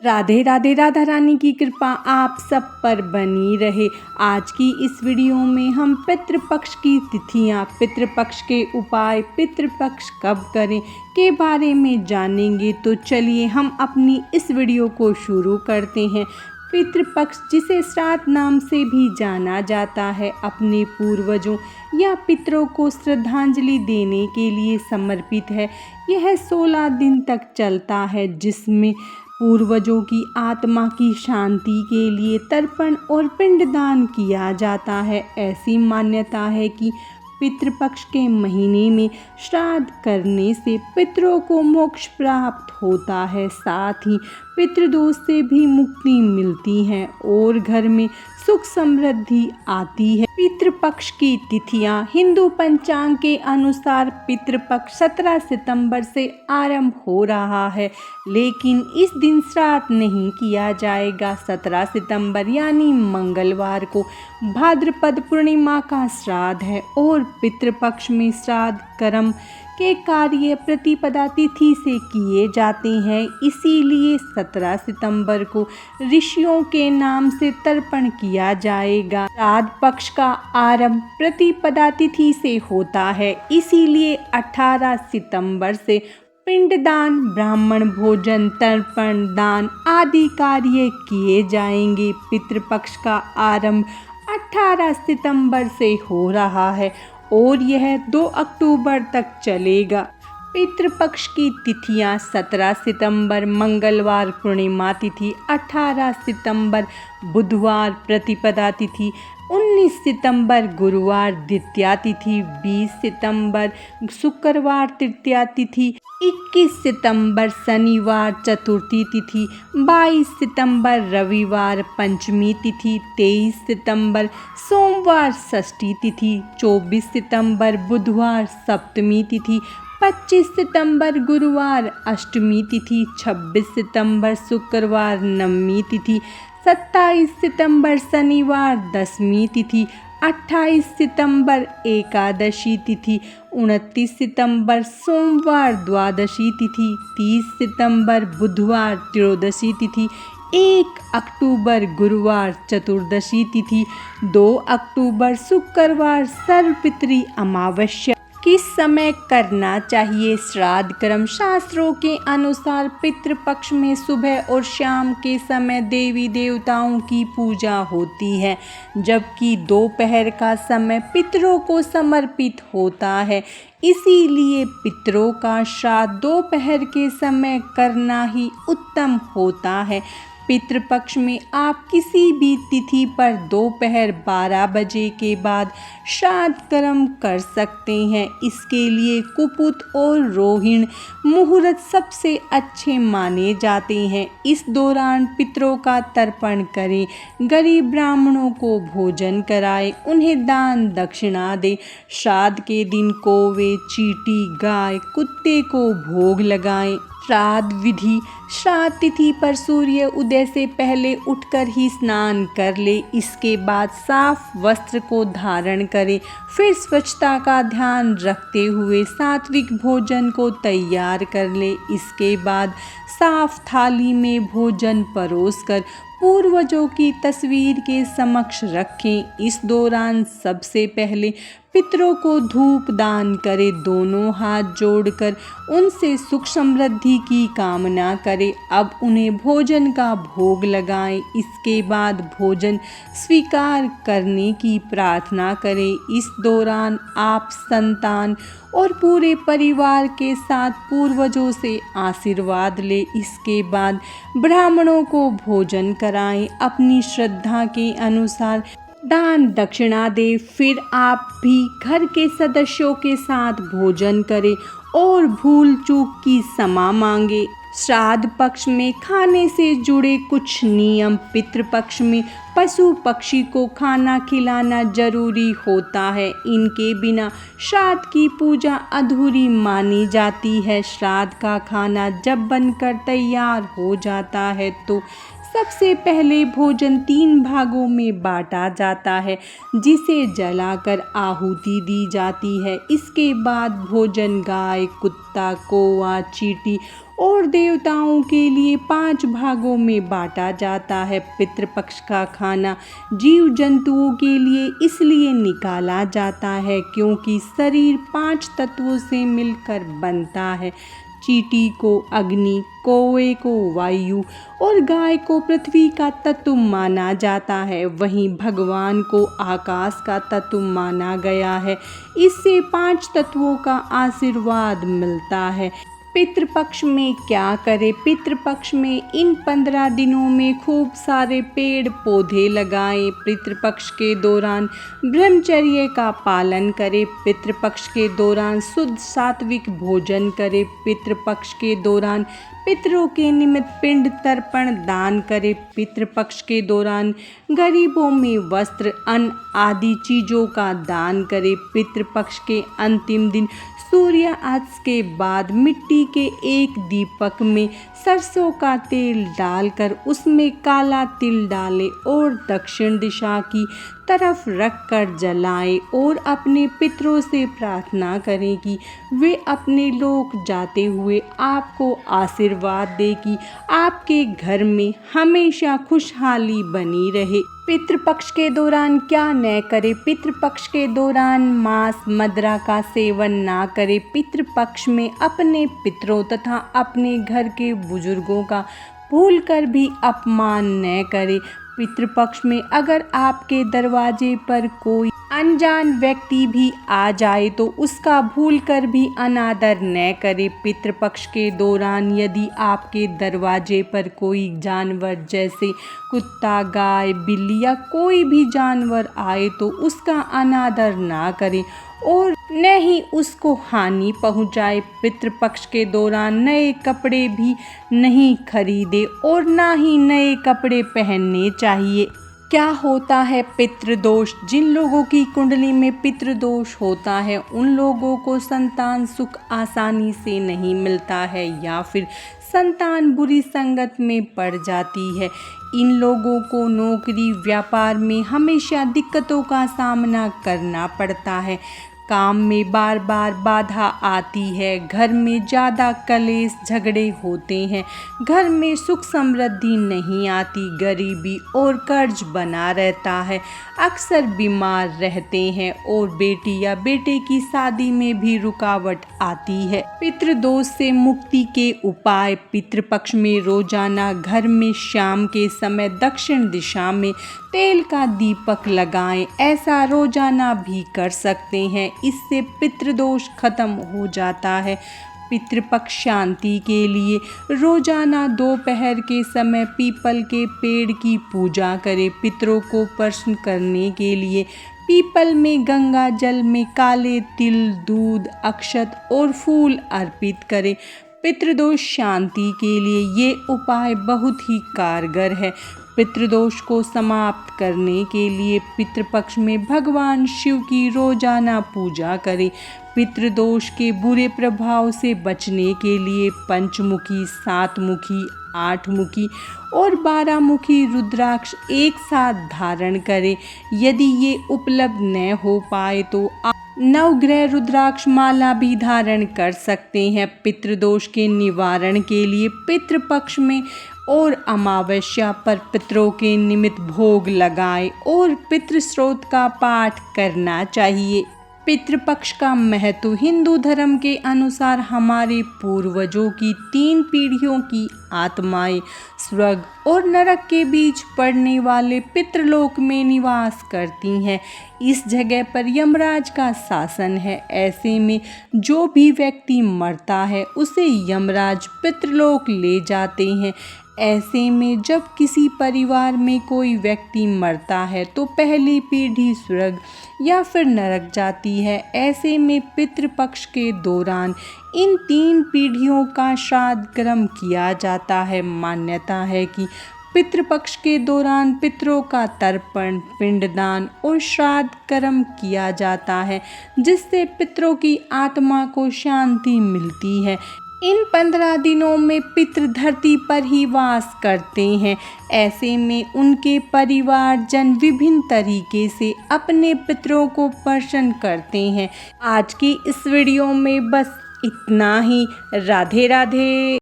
राधे राधे। राधा रानी की कृपा आप सब पर बनी रहे। आज की इस वीडियो में हम पितृपक्ष की तिथियां, पितृपक्ष के उपाय, पितृपक्ष कब करें के बारे में जानेंगे। तो चलिए हम अपनी इस वीडियो को शुरू करते हैं। पितृपक्ष, जिसे श्राद्ध नाम से भी जाना जाता है, अपने पूर्वजों या पितरों को श्रद्धांजलि देने के लिए समर्पित है। यह 16 दिन तक चलता है, जिसमें पूर्वजों की आत्मा की शांति के लिए तर्पण और पिंडदान किया जाता है। ऐसी मान्यता है कि पितृपक्ष के महीने में श्राद्ध करने से पितरों को मोक्ष प्राप्त होता है, साथ ही पितृदोष से भी मुक्ति मिलती है और घर में सुख समृद्धि आती है। पितृपक्ष की तिथियां हिंदू पंचांग के अनुसार पितृपक्ष 17 सितंबर से आरंभ हो रहा है, लेकिन इस दिन श्राद्ध नहीं किया जाएगा। 17 सितंबर यानी मंगलवार को भाद्रपद पूर्णिमा का श्राद्ध है और पितृपक्ष में श्राद्ध कर्म के कार्य प्रतिपदा तिथि से किए जाते हैं। इसीलिए 17 सितंबर को ऋषियों के नाम से तर्पण किया जाएगा। श्राद्ध पक्ष का आरंभ प्रतिपदा तिथि से होता है, इसीलिए 18 सितंबर से पिंडदान, ब्राह्मण भोजन, तर्पण, दान आदि कार्य किए जाएंगे। पितृपक्ष का आरंभ 18 सितंबर से हो रहा है और यह 2 अक्टूबर तक चलेगा। पितृपक्ष की तिथियां 17 सितंबर मंगलवार पूर्णिमा तिथि, 18 सितंबर बुधवार प्रतिपदा तिथि, 19 सितंबर गुरुवार द्वितीया तिथि, 20 सितंबर शुक्रवार तृतीया तिथि, 21 सितंबर शनिवार चतुर्थी तिथि, 22 सितंबर रविवार पंचमी तिथि, 23 सितंबर सोमवार षष्ठी तिथि, 24 सितंबर बुधवार सप्तमी तिथि, 25 सितंबर गुरुवार अष्टमी तिथि, 26 सितंबर शुक्रवार नवमी तिथि, 27 सितंबर शनिवार दसवीं तिथि, 28 सितंबर एकादशी तिथि, 29 सितंबर सोमवार द्वादशी तिथि, 30 सितंबर बुधवार त्रयोदशी तिथि, 1 अक्टूबर गुरुवार चतुर्दशी तिथि, 2 अक्टूबर शुक्रवार सर्वपितृ अमावस्या। किस समय करना चाहिए श्राद्ध कर्म? शास्त्रों के अनुसार पितृपक्ष में सुबह और शाम के समय देवी देवताओं की पूजा होती है, जबकि दोपहर का समय पितरों को समर्पित होता है। इसीलिए पितरों का श्राद्ध दोपहर के समय करना ही उत्तम होता है। पितृपक्ष में आप किसी भी तिथि पर दोपहर 12 बजे के बाद श्राद्ध कर्म कर सकते हैं। इसके लिए कुपुत और रोहिणी मुहूर्त सबसे अच्छे माने जाते हैं। इस दौरान पितरों का तर्पण करें, गरीब ब्राह्मणों को भोजन कराएं, उन्हें दान दक्षिणा दें। श्राद्ध के दिन कौवे, चींटी, गाय, कुत्ते को भोग लगाएं। श्राद्ध विधि: श्राद्ध तिथि पर सूर्य उदय से पहले उठकर ही स्नान कर ले। इसके बाद साफ वस्त्र को धारण करें, फिर स्वच्छता का ध्यान रखते हुए सात्विक भोजन को तैयार कर ले। इसके बाद साफ थाली में भोजन परोसकर पूर्वजों की तस्वीर के समक्ष रखें। इस दौरान सबसे पहले पितरों को धूप दान करें, दोनों हाथ जोड़कर उनसे सुख समृद्धि की कामना करें। अब उन्हें भोजन का भोग लगाएं। इसके बाद भोजन स्वीकार करने की प्रार्थना करें। इस दौरान आप संतान और पूरे परिवार के साथ पूर्वजों से आशीर्वाद लें। इसके बाद ब्राह्मणों को भोजन कराएं, अपनी श्रद्धा के अनुसार दान दक्षिणा दें। फिर आप भी घर के सदस्यों के साथ भोजन करें और भूल चूक की क्षमा मांगे। श्राद्ध पक्ष में खाने से जुड़े कुछ नियम: पितृपक्ष में पशु पक्षी को खाना खिलाना जरूरी होता है। इनके बिना श्राद्ध की पूजा अधूरी मानी जाती है। श्राद्ध का खाना जब बनकर तैयार हो जाता है तो सबसे पहले भोजन 3 भागों में बांटा जाता है, जिसे जलाकर आहुति दी जाती है। इसके बाद भोजन गाय, कुत्ता, कौवा, चींटी और देवताओं के लिए 5 भागों में बांटा जाता है। पितृपक्ष का खाना जीव जंतुओं के लिए इसलिए निकाला जाता है क्योंकि शरीर 5 तत्वों से मिलकर बनता है। चींटी को अग्नि, कौवे को वायु और गाय को पृथ्वी का तत्व माना जाता है। वहीं भगवान को आकाश का तत्व माना गया है। इससे 5 तत्वों का आशीर्वाद मिलता है। पितृपक्ष में क्या करें? पितृपक्ष में इन 15 दिनों में खूब सारे पेड़ पौधे लगाएं। पितृपक्ष के दौरान ब्रह्मचर्य का पालन करें। पितृपक्ष के दौरान शुद्ध सात्विक भोजन करें। पितृपक्ष के दौरान पितरों के निमित्त पिंड तर्पण दान करें। पितृपक्ष के दौरान गरीबों में वस्त्र, अन्न आदि चीज़ों का दान करें। पितृपक्ष के अंतिम दिन सूर्यास्त के बाद मिट्टी के एक दीपक में सरसों का तेल डालकर उसमें काला तिल डालें और दक्षिण दिशा की तरफ रखकर जलाएं और अपने पितरों से प्रार्थना करें कि वे अपने लोक जाते हुए आपको आशीर्वाद दें कि आपके घर में हमेशा खुशहाली बनी रहे। पितृपक्ष के दौरान क्या न करें? पितृपक्ष के दौरान मांस, मदिरा का सेवन ना करें। पितृपक्ष में अपने पितरों तथा अपने घर के बुजुर्गों का भूलकर भी अपमान न करें। पितृपक्ष में अगर आपके दरवाजे पर कोई अनजान व्यक्ति भी आ जाए तो उसका भूलकर भी अनादर न करें। पितृपक्ष के दौरान यदि आपके दरवाजे पर कोई जानवर जैसे कुत्ता, गाय, बिल्ली या कोई भी जानवर आए तो उसका अनादर ना करें और न ही उसको हानि पहुंचाए। पितृपक्ष के दौरान नए कपड़े भी नहीं खरीदे और ना ही नए कपड़े पहनने चाहिए। क्या होता है पितृदोष? जिन लोगों की कुंडली में पितृदोष होता है उन लोगों को संतान सुख आसानी से नहीं मिलता है या फिर संतान बुरी संगत में पड़ जाती है। इन लोगों को नौकरी, व्यापार में हमेशा दिक्कतों का सामना करना पड़ता है। काम में बार बार बाधा आती है। घर में ज़्यादा कलेश झगड़े होते हैं। घर में सुख समृद्धि नहीं आती। गरीबी और कर्ज बना रहता है। अक्सर बीमार रहते हैं और बेटी या बेटे की शादी में भी रुकावट आती है। पितृदोष से मुक्ति के उपाय: पितृपक्ष में रोजाना घर में शाम के समय दक्षिण दिशा में तेल का दीपक लगाएं। ऐसा रोजाना भी कर सकते हैं। इससे पितृदोष खत्म हो जाता है। पितृपक्ष शांति के लिए रोजाना दोपहर के समय पीपल के पेड़ की पूजा करें। पितरों को प्रसन्न करने के लिए पीपल में गंगा जल में काले तिल, दूध, अक्षत और फूल अर्पित करें। पितृदोष शांति के लिए ये उपाय बहुत ही कारगर है। पितृदोष को समाप्त करने के लिए पितृपक्ष में भगवान शिव की रोजाना पूजा करें। पितृदोष के बुरे प्रभाव से बचने के लिए पंचमुखी, 7 मुखी, 8 मुखी और 12 मुखी रुद्राक्ष एक साथ धारण करें। यदि ये उपलब्ध न हो पाए तो आप नवग्रह रुद्राक्ष माला भी धारण कर सकते हैं। पितृदोष के निवारण के लिए पितृपक्ष में और अमावस्या पर पितरों के निमित्त भोग लगाएं और पितृस्रोत का पाठ करना चाहिए। पितृपक्ष का महत्व: हिंदू धर्म के अनुसार हमारे पूर्वजों की 3 पीढ़ियों की आत्माएं स्वर्ग और नरक के बीच पड़ने वाले पितृलोक में निवास करती हैं। इस जगह पर यमराज का शासन है। ऐसे में जो भी व्यक्ति मरता है उसे यमराज पितृलोक ले जाते हैं। ऐसे में जब किसी परिवार में कोई व्यक्ति मरता है तो पहली पीढ़ी स्वर्ग या फिर नरक जाती है। ऐसे में पितृपक्ष के दौरान इन 3 पीढ़ियों का श्राद्ध कर्म किया जाता है। मान्यता है कि पितृपक्ष के दौरान पितरों का तर्पण, पिंडदान और श्राद्ध कर्म किया जाता है जिससे पितरों की आत्मा को शांति मिलती है। इन 15 दिनों में पितृ धरती पर ही वास करते हैं। ऐसे में उनके परिवारजन विभिन्न तरीके से अपने पितरों को प्रसन्न करते हैं। आज की इस वीडियो में बस इतना ही। राधे राधे।